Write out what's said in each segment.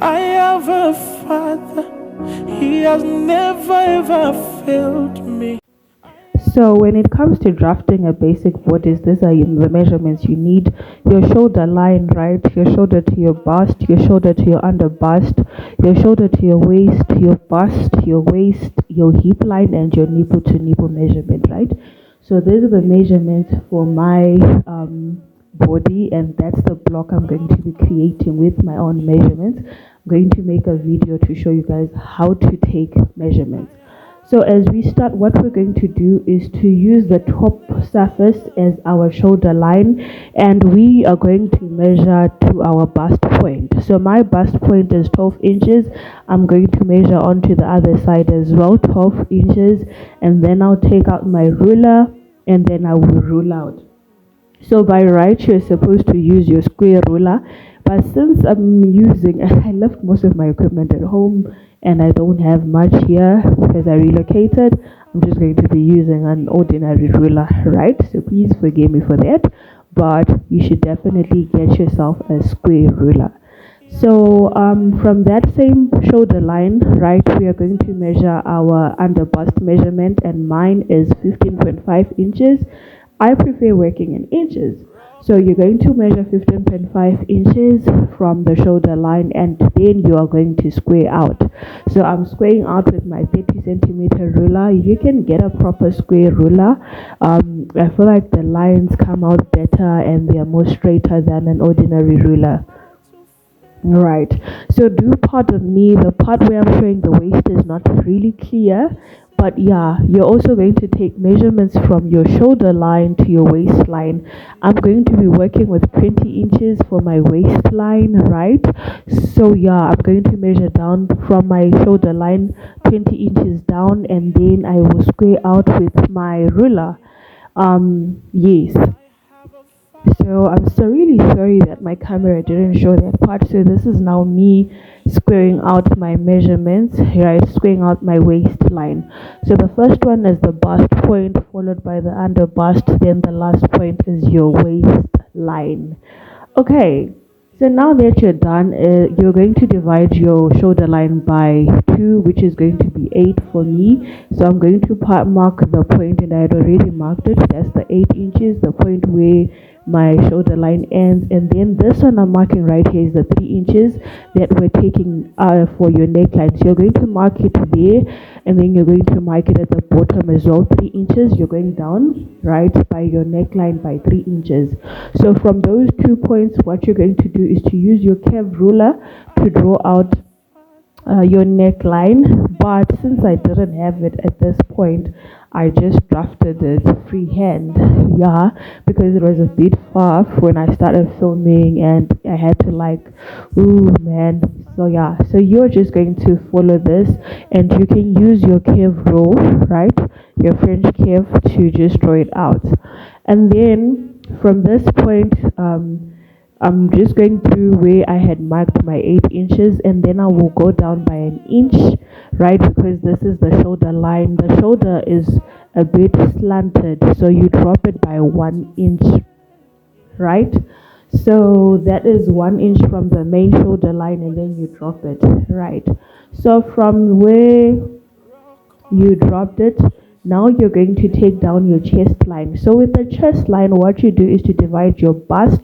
I have a father, he has never ever failed me. So when it comes to drafting a basic bodice, these are the measurements you need. Your shoulder line, right? Your shoulder to your bust, your shoulder to your under bust, your shoulder to your waist, your bust, your waist, your hip line, and your nipple to nipple measurement, right? So these are the measurements for my body, and that's the block I'm going to be creating with my own measurements. I'm going to make a video to show you guys how to take measurements. So as we start, what we're going to do is to use the top surface as our shoulder line, and we are going to measure to our bust point. So my bust point is 12 inches. I'm going to measure onto the other side as well, 12 inches, and then I'll take out my ruler and then I will rule out. So by right, you're supposed to use your square ruler, but since I left most of my equipment at home and I don't have much here because I relocated, I'm just going to be using an ordinary ruler, right? So please forgive me for that, but you should definitely get yourself a square ruler. So from that same shoulder line, right, we are going to measure our under bust measurement, and mine is 15.5 inches. I prefer working in inches. So you're going to measure 15.5 inches from the shoulder line, and then you are going to square out. So I'm squaring out with my 30 centimeter ruler. You can get a proper square ruler. I feel like the lines come out better and they are more straighter than an ordinary ruler. Right, so do pardon me, the part where I'm showing the waist is not really clear, but yeah, you're also going to take measurements from your shoulder line to your waistline. I'm going to be working with 20 inches for my waistline, right? So yeah, I'm going to measure down from my shoulder line 20 inches down, and then I will square out with my ruler. Yes, so I'm so really sorry that my camera didn't show that part. So this is now me squaring out my measurements, right? Squaring out my waistline. So the first one is the bust point, followed by the under bust, then the last point is your waistline. Okay, so now that you're done, you're going to divide your shoulder line by 2, which is going to be 8 for me. So I'm going to mark the point, and I had already marked it. That's the 8 inches, the point where my shoulder line ends. And then this one I'm marking right here is the 3 inches that we're taking for your neckline. So you're going to mark it there, and then you're going to mark it at the bottom as well, 3 inches. You're going down, right, by your neckline by 3 inches. So from those 2 points, what you're going to do is to use your curved ruler to draw out your neckline. But since I didn't have it at this point, I just drafted it freehand, yeah, because it was a bit far when I started filming and I had to ooh man. So yeah, so you're just going to follow this, and you can use your curve rule, right, your French curve, to just draw it out. And then from this point, I'm just going through where I had marked my 8 inches, and then I will go down by an inch, right, because this is the shoulder line. The shoulder is a bit slanted, so you drop it by 1 inch, right? So that is 1 inch from the main shoulder line, and then you drop it, right? So from where you dropped it, now you're going to take down your chest line. So with the chest line, what you do is to divide your bust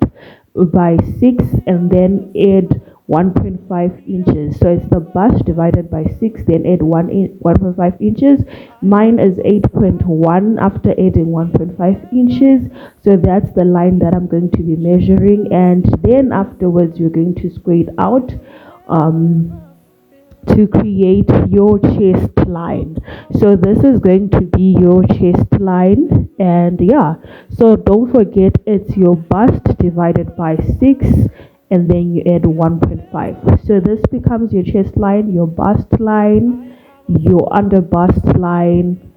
by 6 and then add 1.5 inches. So it's the bust divided by 6, then add 1.5 inches. Mine is 8.1 after adding 1.5 inches. So that's the line that I'm going to be measuring, and then afterwards you're going to square it out to create your chest line. So this is going to be your chest line, and yeah, so don't forget it's your bust divided by 6 and then you add 1.5. So this becomes your chest line, your bust line, your under bust line,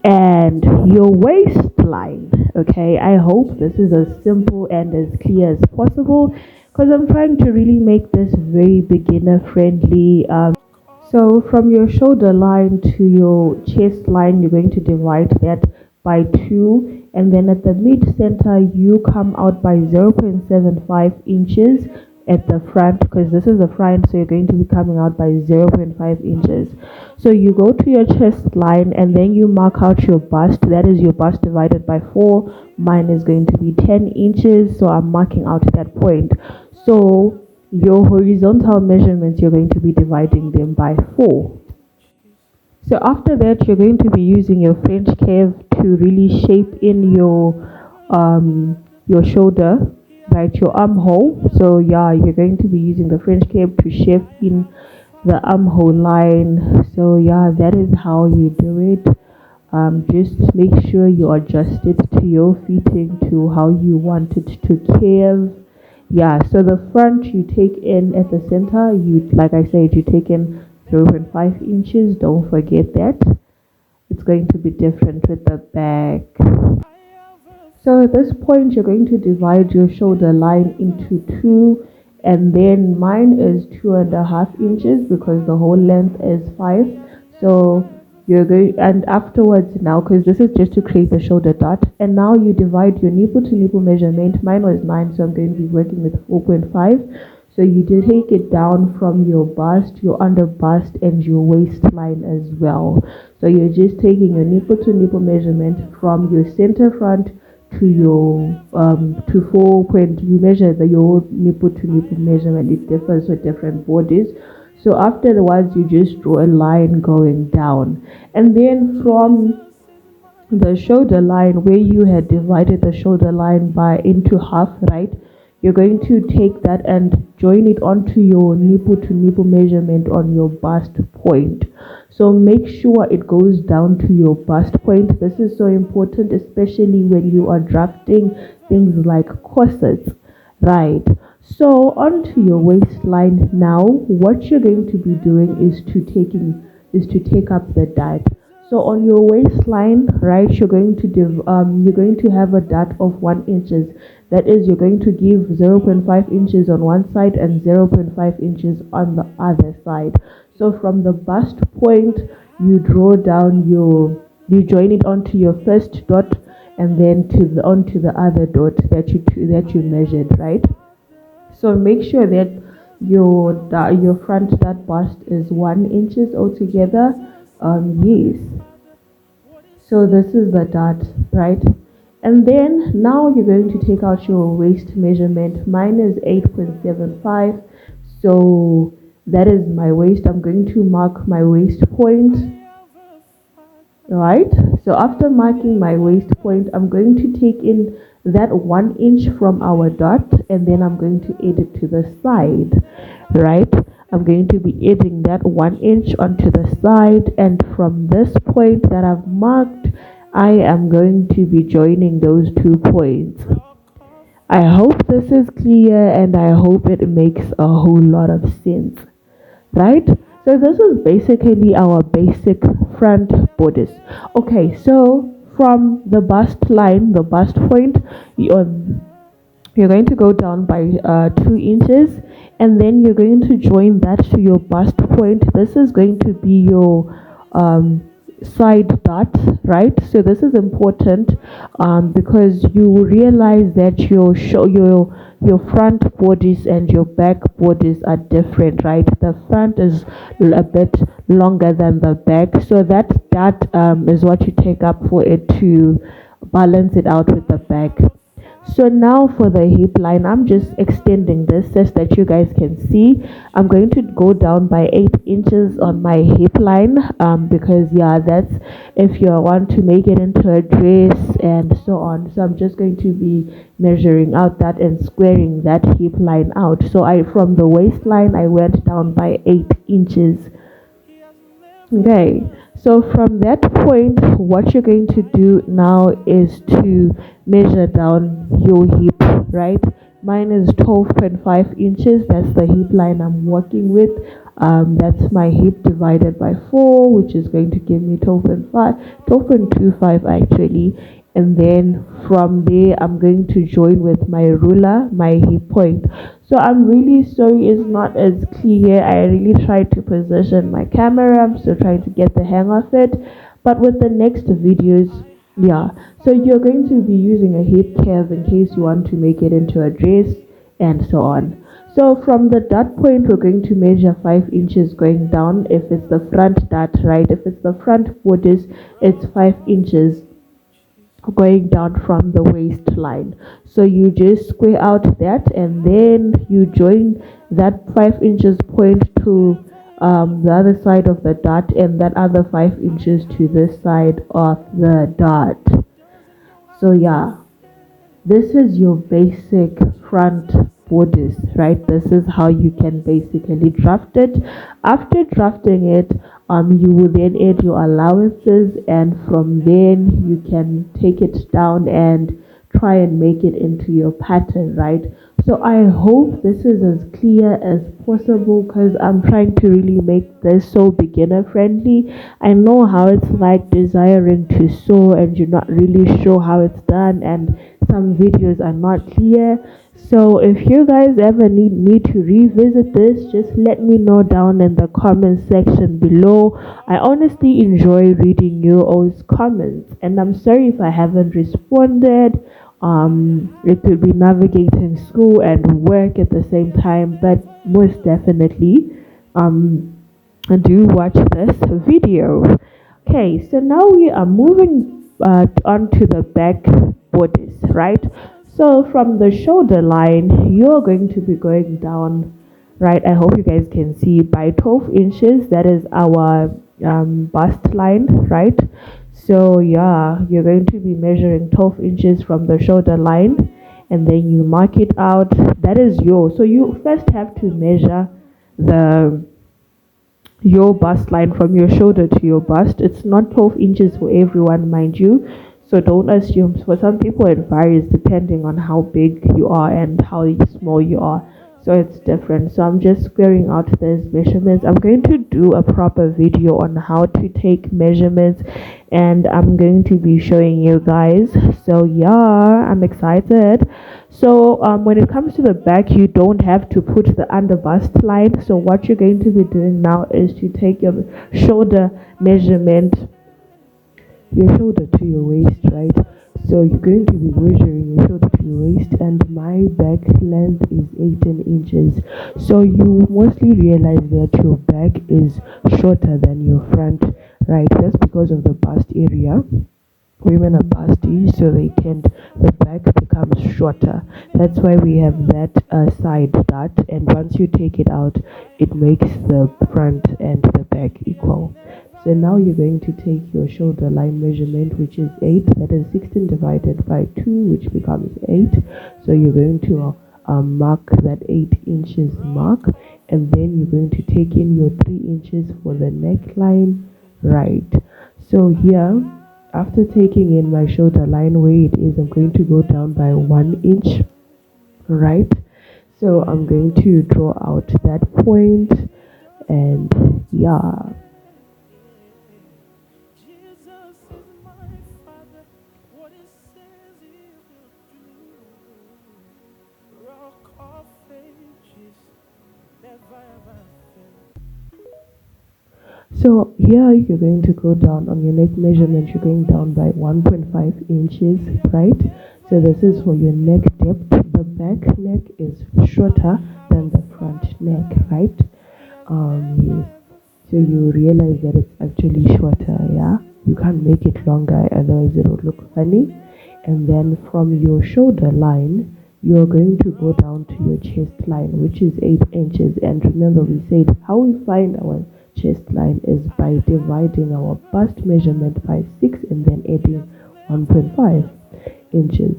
and your waistline. Okay, I hope this is as simple and as clear as possible, because I'm trying to really make this very beginner friendly. So from your shoulder line to your chest line, you're going to divide that by 2, and then at the mid center you come out by 0.75 inches at the front, because this is the front, so you're going to be coming out by 0.5 inches. So you go to your chest line and then you mark out your bust. That is your bust divided by 4. Mine is going to be 10 inches, so I'm marking out that point. So your horizontal measurements, you're going to be dividing them by 4. So after that, you're going to be using your French curve to really shape in your shoulder, right, your armhole. So yeah, you're going to be using the French curve to shape in the armhole line. So yeah, that is how you do it. Just make sure you adjust it to your fitting, to how you want it to curve. Yeah, so the front you take in at the center, you, like I said, you take in 0.5 inches. Don't forget that. It's going to be different with the back. So at this point, you're going to divide your shoulder line into 2, and then mine is 2.5 inches because the whole length is 5. So you're going, and afterwards now, because this is just to create the shoulder dot, and now you divide your nipple to nipple measurement. Mine was 9, so I'm going to be working with 4.5. So you do take it down from your bust, your under bust, and your waistline as well. So you're just taking your nipple to nipple measurement from your center front to your to 4 point. You measure your nipple to nipple measurement. It differs with different bodies. So afterwards, you just draw a line going down, and then from the shoulder line where you had divided the shoulder line by into half, right, you're going to take that and join it onto your nipple to nipple measurement on your bust point. So make sure it goes down to your bust point. This is so important, especially when you are drafting things like corsets, right? So onto your waistline now, what you're going to be doing is to take up the dart. So on your waistline, right, you're going to have a dart of 1 inches. That is, you're going to give 0.5 inches on one side and 0.5 inches on the other side. So from the bust point, you draw down you join it onto your first dot, and then onto the other dot that you measured, right? So make sure that your front dart bust is 1 inches altogether. Yes. So this is the dart, right? And then now you're going to take out your waist measurement. Mine is 8.75. So that is my waist. I'm going to mark my waist point. Right? So after marking my waist point, I'm going to take in that 1 inch from our dot, and then I'm going to add it to the side, right? I'm going to be adding that 1 inch onto the side, and from this point that I've marked, I am going to be joining those 2 points. I hope this is clear, and I hope it makes a whole lot of sense, right? So this is basically our basic front bodice. Okay, so from the bust line, the bust point, you're going to go down by 2 inches, and then you're going to join that to your bust point. This is going to be your side dot, right? So this is important because you realize that your front bodies and your back bodies are different, right? The front is a bit longer than the back, so that is what you take up for it to balance it out with the back. So now for the hip line, I'm just extending this so that you guys can see. I'm going to go down by 8 inches on my hip line because yeah, that's if you want to make it into a dress and so on. So I'm just going to be measuring out that and squaring that hip line out. So from the waistline, I went down by 8 inches. Okay, so from that point, what you're going to do now is to measure down your hip, right? Mine is 12.5 inches. That's the hip line I'm working with. That's my hip divided by 4, which is going to give me 12.25 actually. And then from there, I'm going to join with my ruler, my hip point. So I'm really sorry it's not as clear. I really tried to position my camera. I'm still trying to get the hang of it. But with the next videos, yeah. So you're going to be using a hip curve in case you want to make it into a dress and so on. So from the dot point, we're going to measure 5 inches going down. If it's the front dot, right? If it's the front bodice, it's 5 inches going down from the waistline. So you just square out that, and then you join that 5 inches point to the other side of the dot, and that other 5 inches to this side of the dot. So yeah, this is your basic front bodice, right? This is how you can basically draft it. After drafting it, you will then add your allowances, and from then you can take it down and try and make it into your pattern, right? So I hope this is as clear as possible, because I'm trying to really make this so beginner friendly. I know how it's like desiring to sew and you're not really sure how it's done, and some videos are not clear. So if you guys ever need me to revisit this, just let me know down in the comment section below. I honestly enjoy reading your all's comments, and I'm sorry if I haven't responded. It could be navigating school and work at the same time, but most definitely do watch this video. Okay, so now we are moving on to the back bodice, right? So from the shoulder line, you're going to be going down, right? I hope you guys can see by 12 inches. That is our bust line, right? So yeah, you're going to be measuring 12 inches from the shoulder line, and then you mark it out. That is yours. So you first have to measure the your bust line from your shoulder to your bust. It's not 12 inches for everyone, mind you. So don't assume. For some people, it varies depending on how big you are and how small you are. So it's different. So I'm just squaring out these measurements. I'm going to do a proper video on how to take measurements, and I'm going to be showing you guys. So yeah, I'm excited. So when it comes to the back, you don't have to put the under bust line. So what you're going to be doing now is to take your shoulder measurement, your shoulder to your waist, right? So you're going to be measuring your shoulder to your waist, and my back length is 18 inches. So you mostly realize that your back is shorter than your front, right? That's because of the bust area. Women are busty, so the back becomes shorter. That's why we have that side dot, and once you take it out, it makes the front and the back equal. So now you're going to take your shoulder line measurement, which is 8. That is 16 divided by 2, which becomes 8. So you're going to mark that 8 inches mark, and then you're going to take in your 3 inches for the neckline, right? So here, after taking in my shoulder line where it is, I'm going to go down by 1 inch, right? So I'm going to draw out that point, and yeah. So here you're going to go down on your neck measurement. You're going down by 1.5 inches, right? So this is for your neck depth. The back neck is shorter than the front neck, right? Yes. So you realize that it's actually shorter, yeah? You can't make it longer, otherwise it will look funny. And then from your shoulder line, you're going to go down to your chest line, which is 8 inches. And remember, we said how we find our chest line is by dividing our bust measurement by 6 and then adding 1.5 inches,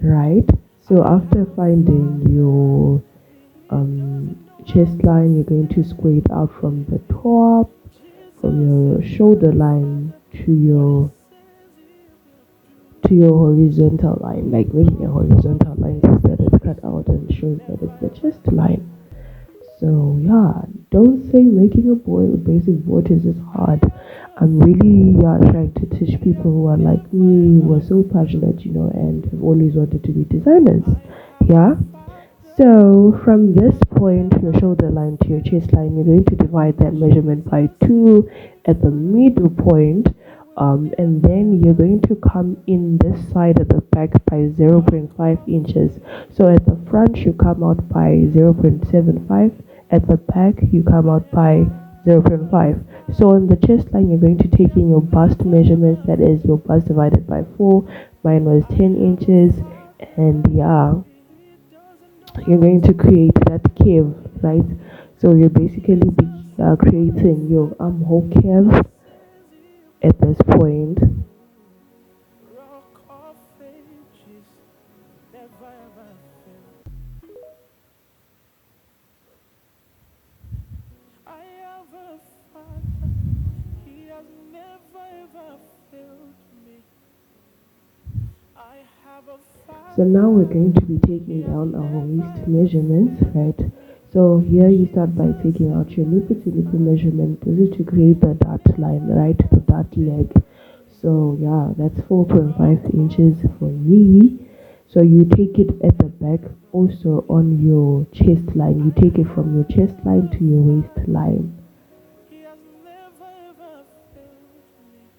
right? So after finding your chest line, you're going to square it out from the top, from your shoulder line to your horizontal line, like making a horizontal line so that it's cut out and shows that it's the chest line. So yeah, don't say making a basic bodice is hard. I'm really trying to teach people who are like me, who are so passionate, and have always wanted to be designers. Yeah. So from this point, your shoulder line to your chest line, you're going to divide that measurement by 2. At the middle point, And then you're going to come in this side of the back by 0.5 inches. So at the front you come out by 0.75, at the back you come out by 0.5. So on the chest line you're going to take in your bust measurements, that is your bust divided by 4. Mine was 10 inches, and yeah, you're going to create that curve, right? So you're basically creating your armhole curve at this point. Rock of ages, never ever fail. I have a father, he has never ever failed me. I have a So now we're father, going to be he taking has down our never waist ever measurements, failed right? me. So here you start by taking out your nipple to nipple measurement. This is to create the dart line, right? The dart leg. So yeah, that's 4.5 inches for me. So you take it at the back, also on your chest line. You I take it from your have a chest line to your father, waistline. he has never ever failed me.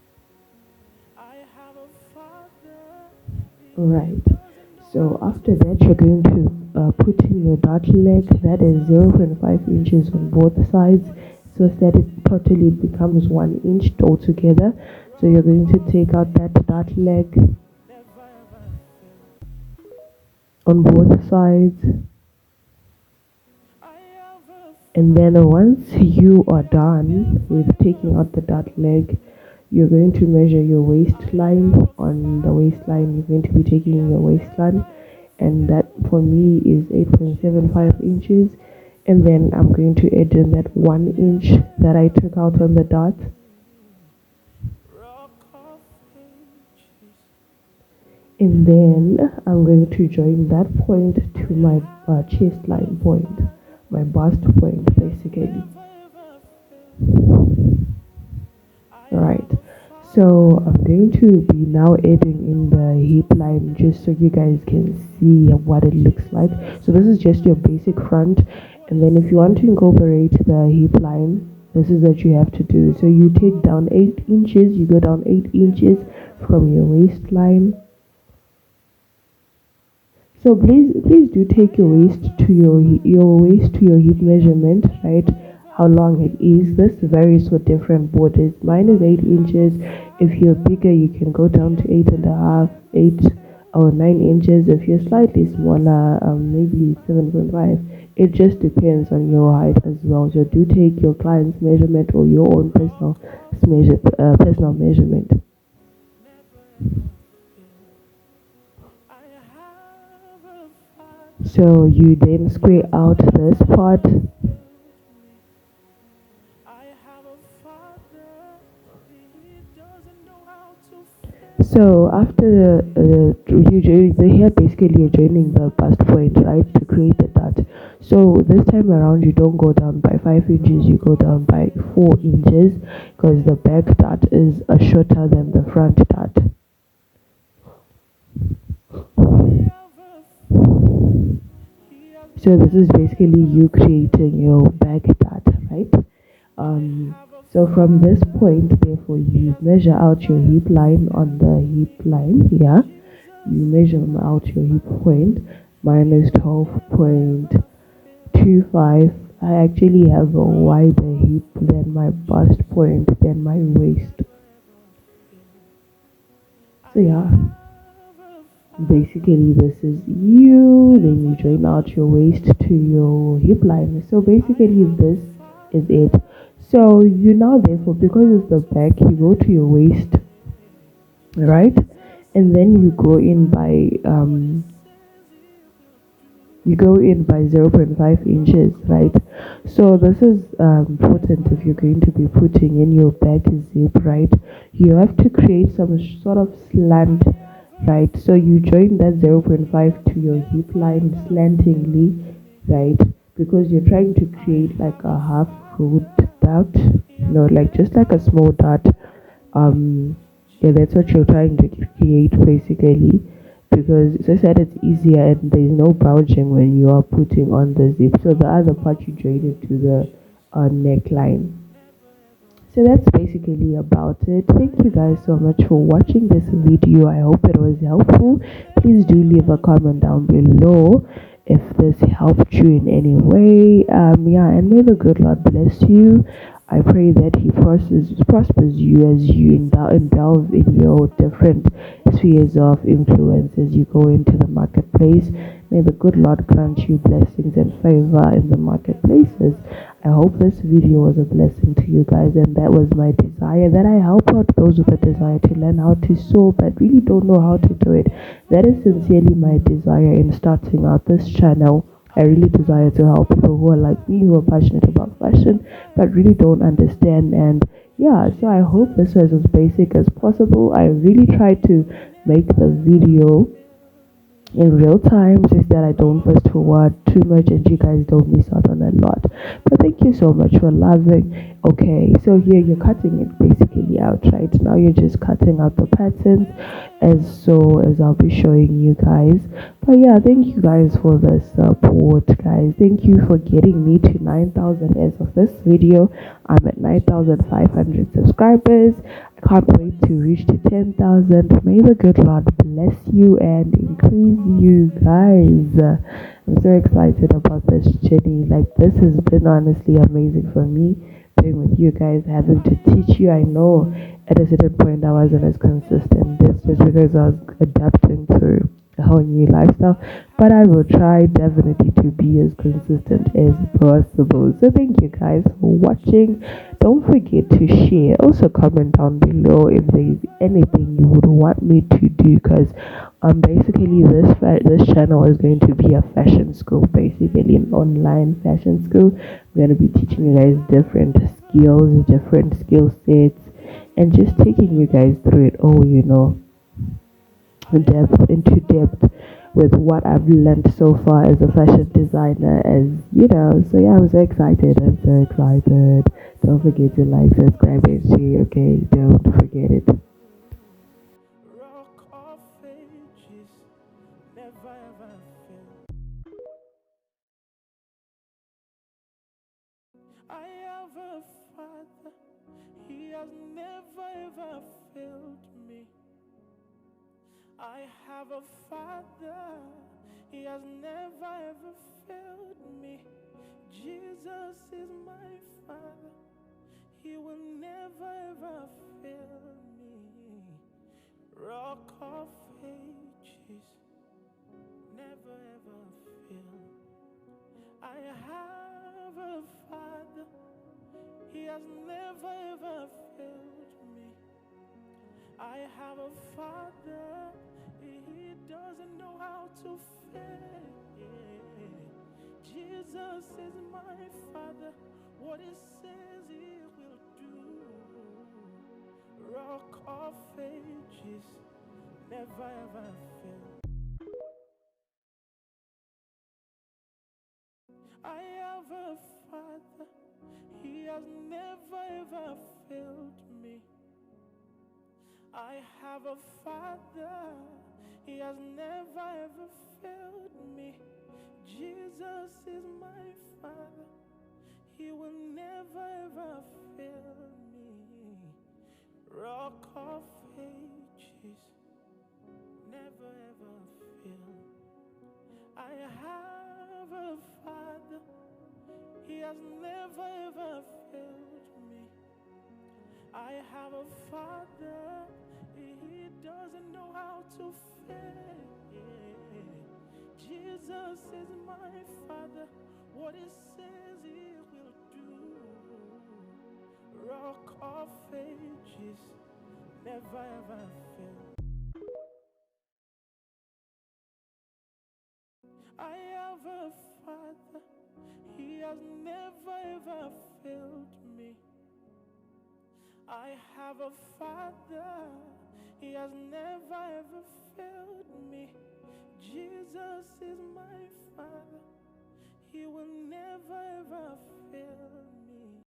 I have a father, he Right. doesn't know So how to after that, you're going to put in your dart leg, that is 0.5 inches on both sides, so that it totally becomes 1 inch altogether. So you're rock going to of take out that dart leg never ever failed. on both sides, I have a and then father, once you are he has done never with ever taking out the dart failed leg, me. you're going to measure your I waistline. have a On the father, waistline, you're going to be he taking has your never waistline, ever and that failed for me. me is 8.75 inches. And then I'm going to add in that 1 inch Never that I ever took out on the failed dot, me. Rock of ages, and then I'm going to join that point I to my have chest a line point, father, my bust point he has basically. never ever failed me. I Right. have a So father, I'm going to be now adding he in the knows hip me. line just so you guys can see what it looks like. So this is just your basic front, What and is then if you it want to you incorporate the hip line, this is what you have to do. So you rock take of down 8 inches, you go down 8 never inches ever from your failed me. waistline. So please do I take your waist have a to your father, waist to your hip he has measurement, right? never How long it failed is. This me. varies for different borders. Mine is I 8 inches. have a If you're father, bigger, you can go he down has to eight and a never half, ever 8 or 9 inches. If you're slightly smaller, maybe 7.5. It just depends on your height as well. So do take your client's measurement or your own rock personal of personal measurement. never ever failed. I have a father, So you then he square has out this never part. ever failed me. I have a father, he doesn't know how to fail So me. after you do the here, basically you're joining the bust point, right, to create the dot. So this time around you don't go down by 5 inches, you Rock go of down by 4 inches, ages, because the never back ever dot is failed shorter than the me. front dot. I have a father, he has So this is never basically ever you creating failed your me. back dot, right? I um have a so from this father, point, therefore, he you has measure out never your hip ever line on the failed hip me. line here. Jesus, You measure out my your hip point. father, Mine he is has never 12.25. ever failed me. I actually have a Rock wider of hip than my bust ages, point than my waist. never ever failed. So I yeah, have a father, basically this is he has you. Then you never join ever out your waist failed to me. your hip line. So I basically have a this is it. father, So you he now, therefore, doesn't know because it's how the to back, you go to your fail waist, me. right? Jesus, And then you my go in by father, what he says he will you do. go in by 0.5 inches, Rock right? of So this is ages, important. never If you're ever going to be putting in your back zip, right, you have to create some sort of slant, I have a right? So you join father, that he 0.5 has to your hip never line ever slantingly, failed me. right? Because you're trying to I create like have a a half root father, dot, he has like just like a never small ever dot. failed me. Yeah, that's what you're Jesus, trying to create basically, because as I said, it's never easier ever and there's no bulging when you are putting on the zip. So the rock other part of you join it to the ages, neckline. never ever So that's basically about it. Thank you guys so much for watching this video. I hope it was helpful. Please do leave a comment down below if this helped you in any way. Yeah, and may the good Lord bless you. I pray that He prospers you as you delve in your different spheres of influence as you go into the marketplace. May the good Lord grant you blessings and favor in the marketplaces. I hope this video was a blessing to you guys, and that was my desire, that I help out those with a desire to learn how to sew but really don't know how to do it. That is sincerely my desire in starting out this channel. I really desire to help people who are like me, who are passionate about fashion but really don't understand. And yeah, so I hope this was as basic as possible. I really tried to make the video in real time just that I don't fast forward too much and you guys don't miss out on a lot. But thank you so much for loving. Okay, so here you're cutting it basically out right now. You're just cutting out the patterns as I'll be showing you guys. But yeah, thank you guys for the support, guys. Thank you for getting me to 9,000 as of this video. I'm at 9,500 subscribers. I can't wait to reach to 10,000. May the good Lord bless you and increase you guys. I'm so excited about this journey. Like, this has been honestly amazing for me, being with you guys, having to teach you. I know at a certain point I wasn't as consistent. This just because I was adapting to a whole new lifestyle, but I will try definitely to be as consistent as possible. So thank you guys for watching. Don't forget to share. Also comment down below if there is anything you would want me to do, because basically this channel is going to be a fashion school, basically an online fashion school. I'm going to be teaching you guys different skills, different skill sets, and just taking you guys through it all, depth with what I've learned so far as a fashion designer, so yeah, I'm so excited. Don't forget to like, subscribe, and share. Okay, don't forget it. Rock of ages, never ever fail. I have a father, he has never ever failed me. I have a father, he has never ever failed me. Jesus is my father, he will never ever fail me. Rock of ages, never ever fail. I have a father, he has never ever failed me. I have a father, he doesn't know how to fail. Jesus is my father, what he says he will do. Rock of ages, never ever fail. I have a father, he has never ever failed me. I have a father, he has never ever failed me. Jesus is my father, he will never ever fail me. Rock of ages, never ever fail. I have a father, he has never ever failed me. I have a father, he doesn't know how to fail. Jesus is my father, what he says he will do. Rock of ages, never ever fail. I have a father, he has never ever failed me. I have a father, he has never ever failed me. Jesus is my father, he will never ever fail me.